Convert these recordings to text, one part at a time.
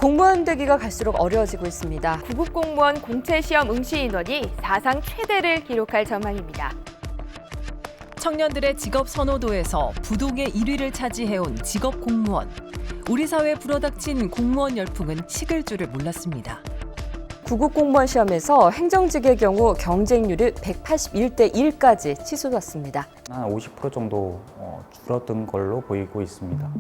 공무원 되기가 갈수록 어려워지고 있습니다. 구급 공무원 공채 시험 응시 인원이 사상 최대를 기록할 전망입니다. 청년들의 직업 선호도에서 부동의 1위를 차지해온 직업 공무원. 우리 사회에 불어닥친 공무원 열풍은 식을 줄을 몰랐습니다. 구급 공무원 시험에서 행정직의 경우 경쟁률이 181대 1까지 치솟았습니다. 한 50% 정도 줄어든 걸로 보이고 있습니다.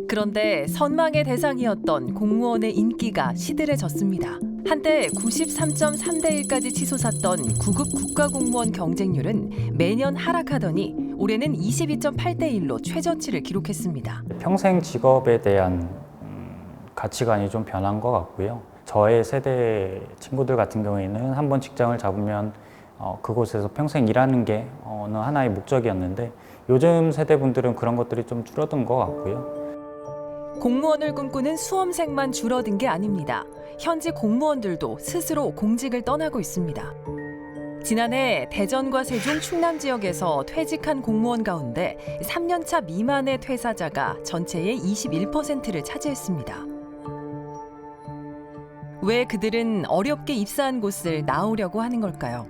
그런데 선망의 대상이었던 공무원의 인기가 시들해졌습니다. 한때 93.3대 1까지 치솟았던 구급 국가공무원 경쟁률은 매년 하락하더니 올해는 22.8대 1로 최저치를 기록했습니다. 평생 직업에 대한 가치관이 좀 변한 것 같고요. 저의 세대 친구들 같은 경우에는 한번 직장을 잡으면 그곳에서 평생 일하는 게 어느 하나의 목적이었는데 요즘 세대분들은 그런 것들이 좀 줄어든 것 같고요. 공무원을 꿈꾸는 수험생만 줄어든 게 아닙니다. 현직 공무원들도 스스로 공직을 떠나고 있습니다. 지난해 대전과 세종, 충남 지역에서 퇴직한 공무원 가운데 3년차 미만의 퇴사자가 전체의 21%를 차지했습니다. 왜 그들은 어렵게 입사한 곳을 나오려고 하는 걸까요?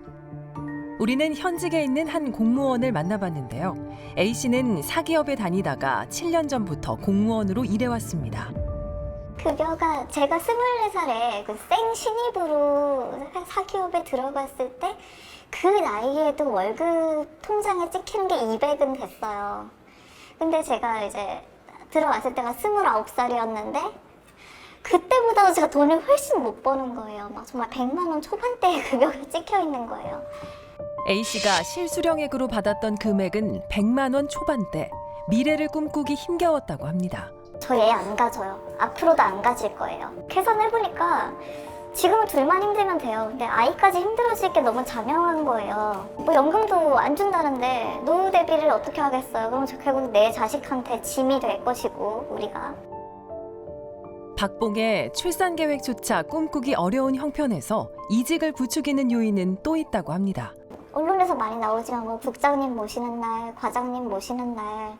우리는 현직에 있는 한 공무원을 만나봤는데요. A씨는 사기업에 다니다가 7년 전부터 공무원으로 일해왔습니다. 급여가 제가 24살에 그 생 신입으로 사기업에 들어갔을 때 그 나이에도 월급 통장에 찍히는 게 200은 됐어요. 근데 제가 이제 들어왔을 때가 29살이었는데 그때보다도 제가 돈을 훨씬 못 버는 거예요. 막 정말 100만 원 초반대의 급여가 찍혀 있는 거예요. A씨가 실수령액으로 받았던 금액은 100만 원 초반대, 미래를 꿈꾸기 힘겨웠다고 합니다. 저 애 안 가져요. 앞으로도 안 가질 거예요. 계산해보니까 지금은 둘만 힘들면 돼요. 근데 아이까지 힘들어질 게 너무 자명한 거예요. 뭐 연금도 안 준다는데 노후 대비를 어떻게 하겠어요. 그럼 결국 내 자식한테 짐이 될 것이고 우리가. 박봉의 출산 계획조차 꿈꾸기 어려운 형편에서 이직을 부추기는 요인은 또 있다고 합니다. 언론에서 많이 나오지만 뭐 국장님 모시는 날, 과장님 모시는 날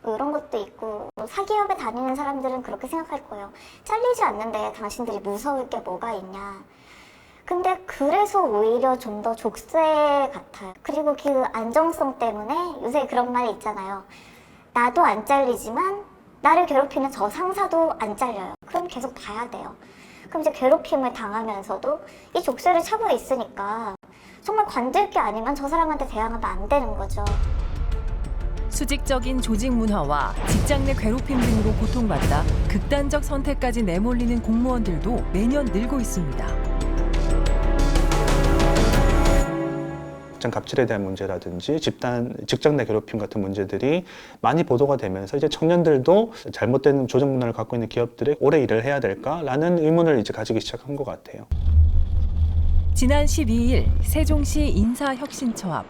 뭐 이런 것도 있고 뭐 사기업에 다니는 사람들은 그렇게 생각할 거예요. 잘리지 않는데 당신들이 무서울 게 뭐가 있냐. 근데 그래서 오히려 좀 더 족쇄 같아요. 그리고 그 안정성 때문에 요새 그런 말이 있잖아요. 나도 안 잘리지만 나를 괴롭히는 저 상사도 안 잘려요. 그럼 계속 봐야 돼요. 그럼 이제 괴롭힘을 당하면서도 이 족쇄를 차고 있으니까 정말 관둘 게 아니면 저 사람한테 대항하면 안 되는 거죠. 수직적인 조직 문화와 직장 내 괴롭힘 등으로 고통받다 극단적 선택까지 내몰리는 공무원들도 매년 늘고 있습니다. 직장 갑질에 대한 문제라든지 직장 내 괴롭힘 같은 문제들이 많이 보도가 되면서 이제 청년들도 잘못된 조직 문화를 갖고 있는 기업들에 오래 일을 해야 될까라는 의문을 이제 가지기 시작한 것 같아요. 지난 12일 세종시 인사혁신처 앞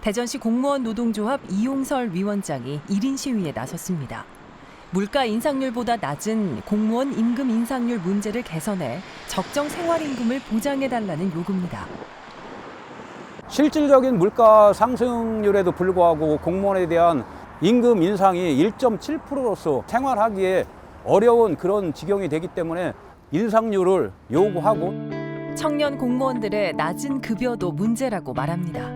대전시 공무원 노동조합 이용설 위원장이 1인 시위에 나섰습니다. 물가 인상률보다 낮은 공무원 임금 인상률 문제를 개선해 적정 생활임금을 보장해달라는 요구입니다. 실질적인 물가 상승률에도 불구하고 공무원에 대한 임금 인상이 1.7%로서 생활하기에 어려운 그런 지경이 되기 때문에 인상률을 요구하고 청년 공무원들의 낮은 급여도 문제라고 말합니다.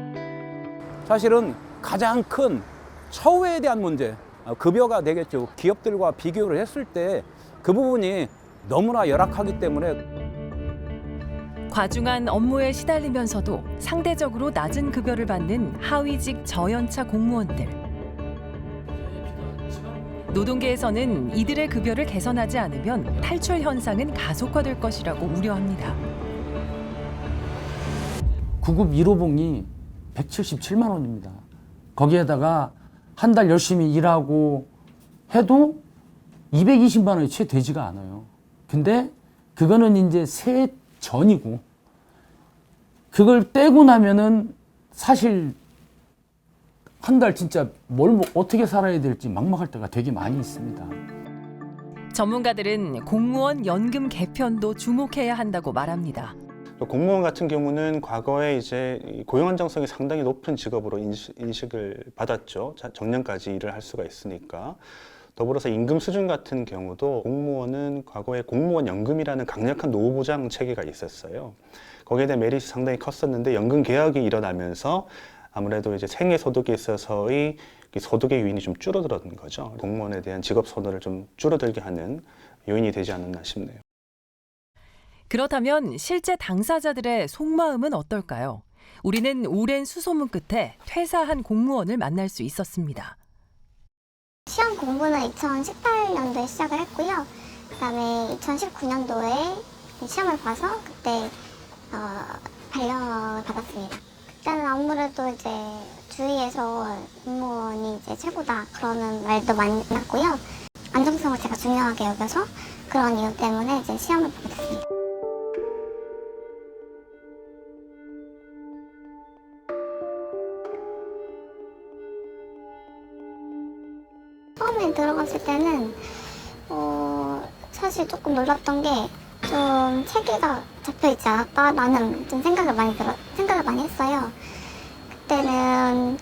사실은 가장 큰 처우에 대한 문제, 급여가 되겠죠. 기업들과 비교를 했을 때 그 부분이 너무나 열악하기 때문에 과중한 업무에 시달리면서도 상대적으로 낮은 급여를 받는 하위직 저연차 공무원들. 노동계에서는 이들의 급여를 개선하지 않으면 탈출 현상은 가속화될 것이라고 우려합니다. 구급 1호봉이 177만 원입니다. 거기에다가 한 달 열심히 일하고 해도 220만 원이 채 되지가 않아요. 근데 그거는 이제 세 전이고 그걸 떼고 나면은 사실 한 달 진짜 어떻게 살아야 될지 막막할 때가 되게 많이 있습니다. 전문가들은 공무원 연금 개편도 주목해야 한다고 말합니다. 공무원 같은 경우는 과거에 이제 고용 안정성이 상당히 높은 직업으로 인식을 받았죠. 정년까지 일을 할 수가 있으니까. 더불어서 임금 수준 같은 경우도 공무원은 과거에 공무원 연금이라는 강력한 노후 보장 체계가 있었어요. 거기에 대한 메리트 상당히 컸었는데 연금 개혁이 일어나면서 아무래도 이제 생애 소득에 있어서의 소득의 요인이 좀 줄어들었는 거죠. 공무원에 대한 직업 선호를 좀 줄어들게 하는 요인이 되지 않았나 싶네요. 그렇다면 실제 당사자들의 속마음은 어떨까요? 우리는 오랜 수소문 끝에 퇴사한 공무원을 만날 수 있었습니다. 시험 공부는 2018년도에 시작을 했고요. 그다음에 2019년도에 시험을 봐서 그때 발령을 받았습니다. 그때는 아무래도 이제 주위에서 공무원이 이제 최고다 그러는 말도 많이 났고요. 안정성을 제가 중요하게 여겨서 그런 이유 때문에 이제 시험을 보게 됐습니다. 처음에 들어갔을 때는 사실 조금 놀랐던 게 좀 체계가 잡혀있지 않았다라는 좀 생각을 많이 했어요. 그때는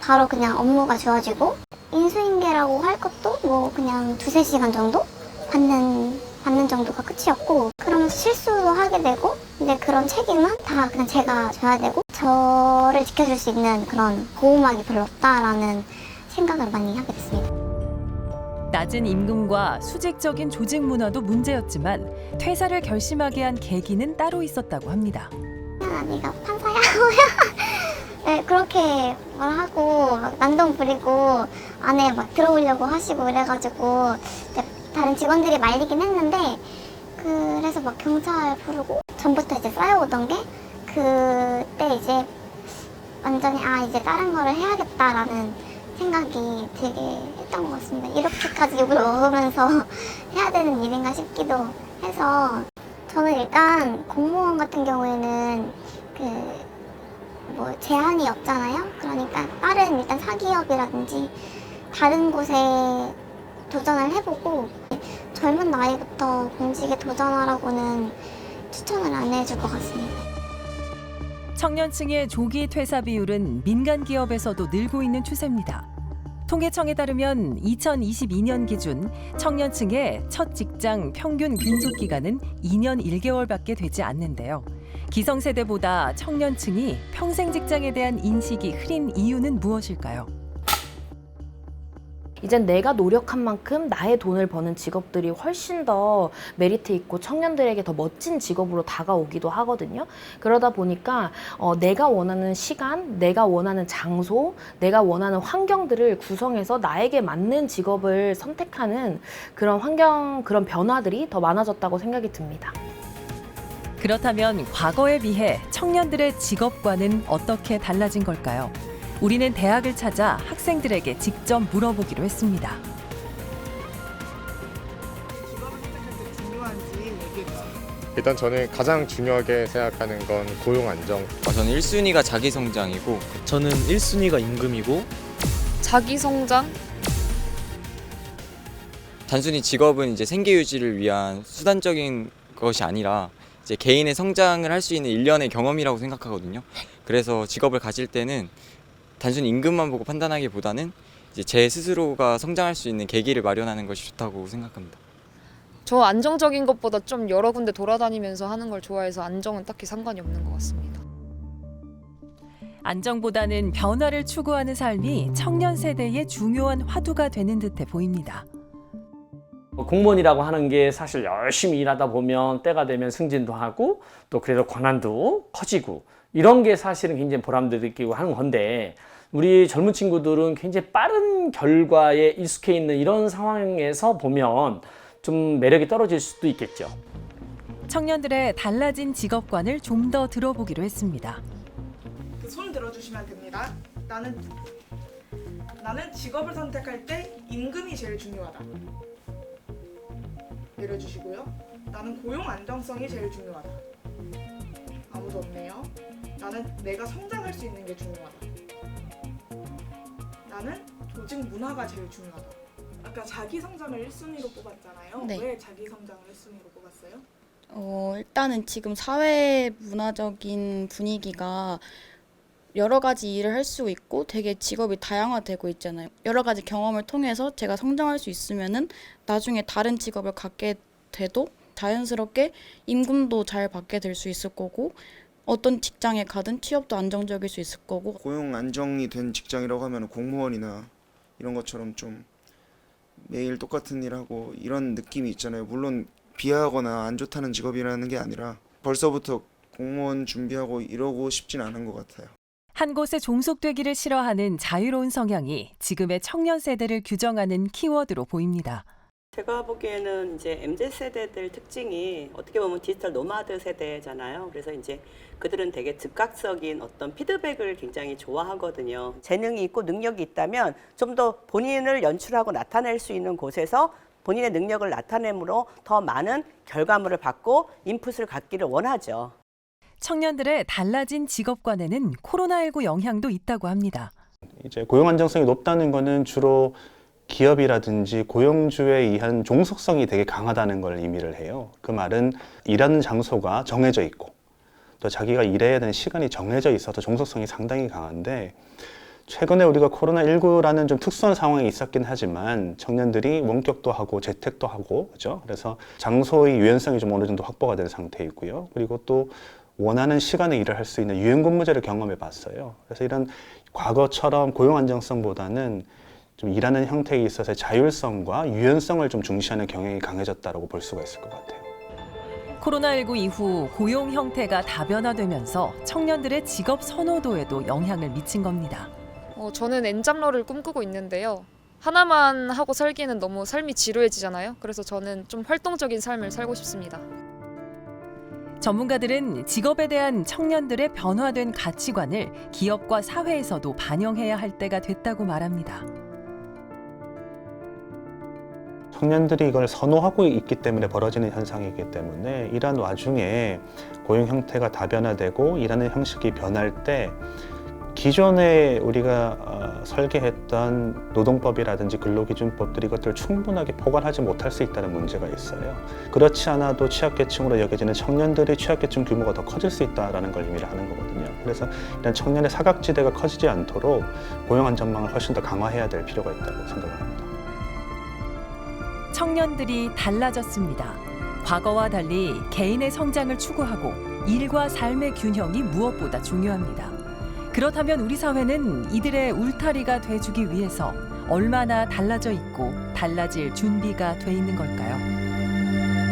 바로 그냥 업무가 주어지고 인수인계라고 할 것도 뭐 그냥 2-3시간 정도 받는 정도가 끝이었고, 그러면서 실수도 하게 되고 근데 그런 책임은 다 그냥 제가 져야 되고 저를 지켜줄 수 있는 그런 보호막이 별로 없다라는 생각을 많이 하게 됐습니다. 낮은 임금과 수직적인 조직 문화도 문제였지만 퇴사를 결심하게 한 계기는 따로 있었다고 합니다. 네가 판사야? 네, 그렇게 말하고 막 난동 부리고 안에 막 들어오려고 하시고 이래가지고 다른 직원들이 말리긴 했는데, 그래서 막 경찰 부르고 전부터 이제 쌓여오던 게 그때 이제 완전히 이제 다른 거를 해야겠다라는 생각이 되게 했던 것 같습니다. 이렇게까지 욕을 먹으면서 해야 되는 일인가 싶기도 해서, 저는 일단 공무원 같은 경우에는 뭐 제한이 없잖아요. 그러니까 다른 일단 사기업이라든지 다른 곳에 도전을 해보고 젊은 나이부터 공직에 도전하라고는 추천을 안 해줄 것 같습니다. 청년층의 조기 퇴사 비율은 민간 기업에서도 늘고 있는 추세입니다. 통계청에 따르면 2022년 기준 청년층의 첫 직장 평균 근속 기간은 2년 1개월밖에 되지 않는데요. 기성세대보다 청년층이 평생 직장에 대한 인식이 흐린 이유는 무엇일까요? 이젠 내가 노력한 만큼 나의 돈을 버는 직업들이 훨씬 더 메리트 있고 청년들에게 더 멋진 직업으로 다가오기도 하거든요. 그러다 보니까 내가 원하는 시간, 내가 원하는 장소, 내가 원하는 환경들을 구성해서 나에게 맞는 직업을 선택하는 그런 그런 변화들이 더 많아졌다고 생각이 듭니다. 그렇다면 과거에 비해 청년들의 직업관은 어떻게 달라진 걸까요? 우리는 대학을 찾아 학생들에게 직접 물어보기로 했습니다. 일단 저는 가장 중요하게 생각하는 건 고용 안정. 저는 1순위가 자기 성장이고, 저는 1순위가 임금이고, 자기 성장? 단순히 직업은 이제 생계 유지를 위한 수단적인 것이 아니라 이제 개인의 성장을 할 수 있는 일련의 경험이라고 생각하거든요. 그래서 직업을 가질 때는 단순히 임금만 보고 판단하기보다는 이제 제 스스로가 성장할 수 있는 계기를 마련하는 것이 좋다고 생각합니다. 저 안정적인 것보다 좀 여러 군데 돌아다니면서 하는 걸 좋아해서 안정은 딱히 상관이 없는 것 같습니다. 안정보다는 변화를 추구하는 삶이 청년 세대의 중요한 화두가 되는 듯해 보입니다. 공무원이라고 하는 게 사실 열심히 일하다 보면 때가 되면 승진도 하고 또 그래도 권한도 커지고 이런 게 사실은 굉장히 보람도 느끼고 하는 건데, 우리 젊은 친구들은 굉장히 빠른 결과에 익숙해 있는 이런 상황에서 보면 좀 매력이 떨어질 수도 있겠죠. 청년들의 달라진 직업관을 좀 더 들어보기로 했습니다. 손 들어주시면 됩니다. 나는 직업을 선택할 때 임금이 제일 중요하다. 내려주시고요. 나는 고용 안정성이 제일 중요하다. 아무도 없네요. 나는 내가 성장할 수 있는 게 중요하다. 나는 조직 문화가 제일 중요하다. 아까 자기 성장을 1순위로 뽑았잖아요. 네. 왜 자기 성장을 1순위로 뽑았어요? 일단은 지금 사회 문화적인 분위기가 여러 가지 일을 할 수 있고 되게 직업이 다양화되고 있잖아요. 여러 가지 경험을 통해서 제가 성장할 수 있으면은 나중에 다른 직업을 갖게 돼도 자연스럽게 임금도 잘 받게 될 수 있을 거고 어떤 직장에 가든 취업도 안정적일 수 있을 거고. 고용 안정이 된 직장이라고 하면 공무원이나 이런 것처럼 좀 매일 똑같은 일하고 이런 느낌이 있잖아요. 물론 비하하거나 안 좋다는 직업이라는 게 아니라 벌써부터 공무원 준비하고 이러고 싶진 않은 것 같아요. 한 곳에 종속되기를 싫어하는 자유로운 성향이 지금의 청년 세대를 규정하는 키워드로 보입니다. 제가 보기에는 이제 MZ세대들 특징이 어떻게 보면 디지털 노마드 세대잖아요. 그래서 이제 그들은 되게 즉각적인 어떤 피드백을 굉장히 좋아하거든요. 재능이 있고 능력이 있다면 좀 더 본인을 연출하고 나타낼 수 있는 곳에서 본인의 능력을 나타내므로 더 많은 결과물을 받고 인풋을 갖기를 원하죠. 청년들의 달라진 직업관에는 코로나19 영향도 있다고 합니다. 이제 고용 안정성이 높다는 거는 주로 기업이라든지 고용주에 의한 종속성이 되게 강하다는 걸 의미를 해요. 그 말은 일하는 장소가 정해져 있고 또 자기가 일해야 되는 시간이 정해져 있어서 종속성이 상당히 강한데, 최근에 우리가 코로나19라는 좀 특수한 상황이 있었긴 하지만 청년들이 원격도 하고 재택도 하고, 그죠? 그래서 장소의 유연성이 좀 어느 정도 확보가 된 상태이고요. 그리고 또 원하는 시간에 일을 할 수 있는 유연근무제를 경험해 봤어요. 그래서 이런 과거처럼 고용 안정성보다는 좀 일하는 형태에 있어서의 자율성과 유연성을 좀 중시하는 경향이 강해졌다고 볼 수가 있을 것 같아요. 코로나19 이후 고용 형태가 다변화되면서 청년들의 직업 선호도에도 영향을 미친 겁니다. 저는 엔잡러를 꿈꾸고 있는데요. 하나만 하고 살기에는 너무 삶이 지루해지잖아요. 그래서 저는 좀 활동적인 삶을 살고 싶습니다. 전문가들은 직업에 대한 청년들의 변화된 가치관을 기업과 사회에서도 반영해야 할 때가 됐다고 말합니다. 청년들이 이걸 선호하고 있기 때문에 벌어지는 현상이기 때문에 이러한 와중에 고용 형태가 다변화되고 일하는 형식이 변할 때 기존에 우리가 설계했던 노동법이라든지 근로기준법들이 이것들을 충분하게 포괄하지 못할 수 있다는 문제가 있어요. 그렇지 않아도 취약계층으로 여겨지는 청년들의 취약계층 규모가 더 커질 수 있다는 걸 의미를 하는 거거든요. 그래서 이런 청년의 사각지대가 커지지 않도록 고용 안전망을 훨씬 더 강화해야 될 필요가 있다고 생각을 합니다. 청년들이 달라졌습니다. 과거와 달리 개인의 성장을 추구하고 일과 삶의 균형이 무엇보다 중요합니다. 그렇다면 우리 사회는 이들의 울타리가 돼주기 위해서 얼마나 달라져 있고 달라질 준비가 돼 있는 걸까요?